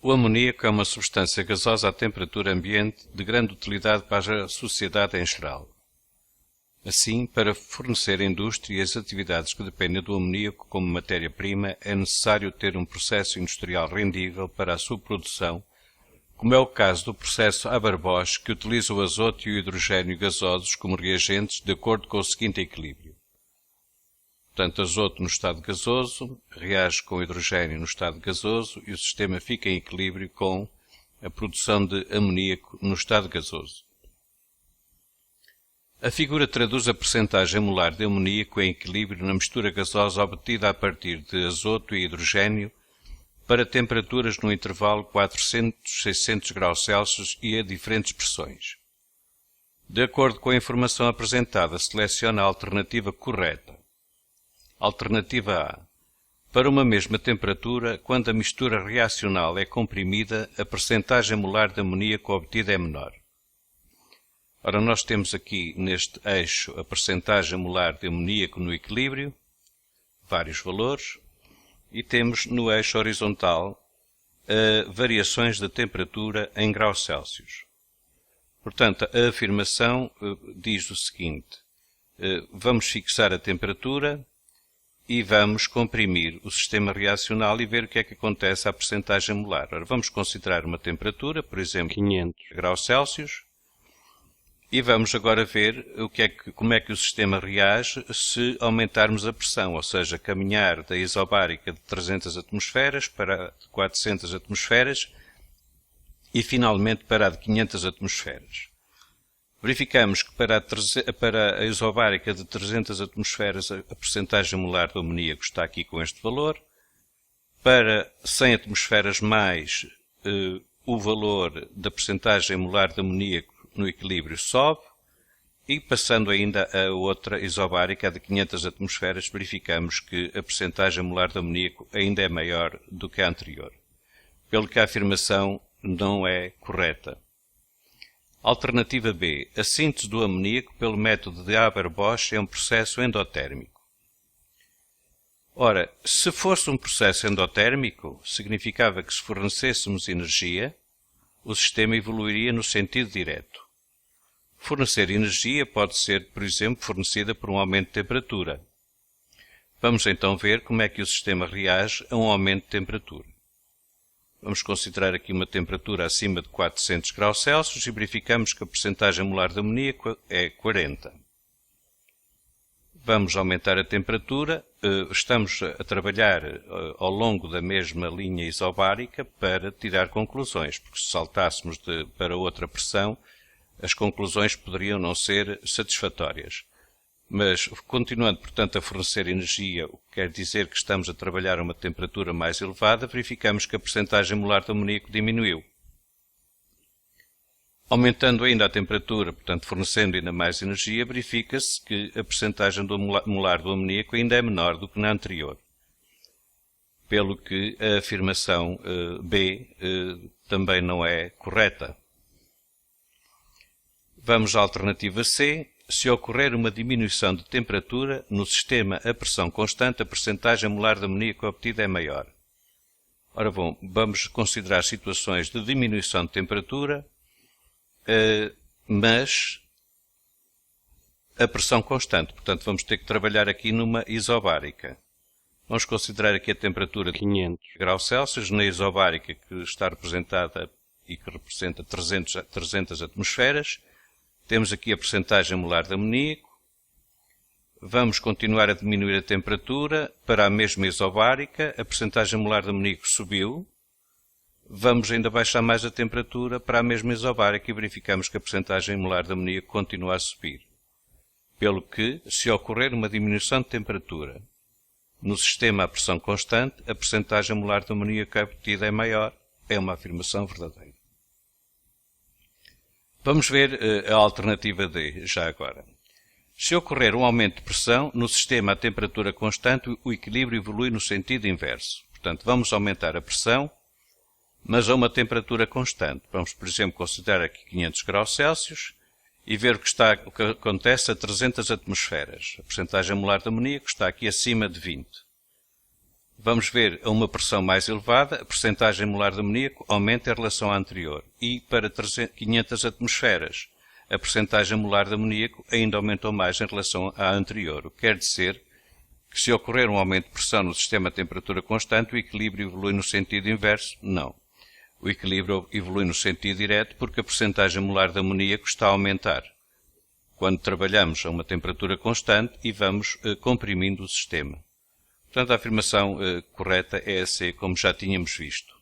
O amoníaco é uma substância gasosa a temperatura ambiente de grande utilidade para a sociedade em geral. Assim, para fornecer a indústria e as atividades que dependem do amoníaco como matéria-prima, é necessário ter um processo industrial rendível para a sua produção, como é o caso do processo Haber-Bosch, que utiliza o azoto e o hidrogênio gasosos como reagentes de acordo com o seguinte equilíbrio. Portanto, azoto no estado gasoso reage com hidrogênio no estado gasoso e o sistema fica em equilíbrio com a produção de amoníaco no estado gasoso. A figura traduz a percentagem molar de amoníaco em equilíbrio na mistura gasosa obtida a partir de azoto e hidrogênio para temperaturas no intervalo 400-600 graus Celsius e a diferentes pressões. De acordo com a informação apresentada, seleciona a alternativa correta. Alternativa A. Para uma mesma temperatura, quando a mistura reacional é comprimida, a percentagem molar de amoníaco obtida é menor. Ora, nós temos aqui neste eixo a percentagem molar de amoníaco no equilíbrio, vários valores, e temos no eixo horizontal variações da temperatura em graus Celsius. Portanto, a afirmação diz o seguinte: vamos fixar a temperatura e vamos comprimir o sistema reacional e ver o que é que acontece à percentagem molar. Ora, vamos considerar uma temperatura, por exemplo, 500 graus Celsius, e vamos agora ver como é que o sistema reage se aumentarmos a pressão, ou seja, caminhar da isobárica de 300 atmosferas para 400 atmosferas e finalmente para a de 500 atmosferas. Verificamos que para a isobárica de 300 atmosferas a percentagem molar do amoníaco está aqui com este valor. Para 100 atmosferas mais, o valor da percentagem molar de amoníaco no equilíbrio sobe. E passando ainda a outra isobárica, a de 500 atmosferas, verificamos que a percentagem molar de amoníaco ainda é maior do que a anterior, pelo que a afirmação não é correta. Alternativa B. A síntese do amoníaco pelo método de Haber-Bosch é um processo endotérmico. Ora, se fosse um processo endotérmico, significava que se fornecêssemos energia, o sistema evoluiria no sentido direto. Fornecer energia pode ser, por exemplo, fornecida por um aumento de temperatura. Vamos então ver como é que o sistema reage a um aumento de temperatura. Vamos considerar aqui uma temperatura acima de 400 graus Celsius e verificamos que a percentagem molar de amoníaco é 40. Vamos aumentar a temperatura. Estamos a trabalhar ao longo da mesma linha isobárica para tirar conclusões, porque se saltássemos para outra pressão, as conclusões poderiam não ser satisfatórias. Mas, continuando, portanto, a fornecer energia, o que quer dizer que estamos a trabalhar a uma temperatura mais elevada, verificamos que a percentagem molar de amoníaco diminuiu. Aumentando ainda a temperatura, portanto, fornecendo ainda mais energia, verifica-se que a percentagem molar do amoníaco ainda é menor do que na anterior. Pelo que a afirmação B também não é correta. Vamos à alternativa C. Se ocorrer uma diminuição de temperatura no sistema a pressão constante, a percentagem molar de amoníaco obtida é maior. Ora bom, vamos considerar situações de diminuição de temperatura, mas a pressão constante. Portanto, vamos ter que trabalhar aqui numa isobárica. Vamos considerar aqui a temperatura de 500 graus Celsius na isobárica que está representada e que representa 300 atmosferas. Temos aqui a percentagem molar de amoníaco. Vamos continuar a diminuir a temperatura para a mesma isobárica. A percentagem molar de amoníaco subiu. Vamos ainda baixar mais a temperatura para a mesma isobárica e verificamos que a percentagem molar de amoníaco continua a subir. Pelo que, se ocorrer uma diminuição de temperatura no sistema a pressão constante, a percentagem molar de amoníaco obtida é maior. É uma afirmação verdadeira. Vamos ver a alternativa D, já agora. Se ocorrer um aumento de pressão, no sistema a temperatura constante, o equilíbrio evolui no sentido inverso. Portanto, vamos aumentar a pressão, mas a uma temperatura constante. Vamos, por exemplo, considerar aqui 500 graus Celsius e ver o que acontece a 300 atmosferas. A percentagem molar de amoníaco está aqui acima de 20. vamos ver a uma pressão mais elevada, a percentagem molar de amoníaco aumenta em relação à anterior. E para 500 atmosferas, a percentagem molar de amoníaco ainda aumentou mais em relação à anterior. O que quer dizer que se ocorrer um aumento de pressão no sistema a temperatura constante, o equilíbrio evolui no sentido inverso? Não. O equilíbrio evolui no sentido direto porque a percentagem molar de amoníaco está a aumentar quando trabalhamos a uma temperatura constante e vamos comprimindo o sistema. Portanto, a afirmação correta é a C, como já tínhamos visto.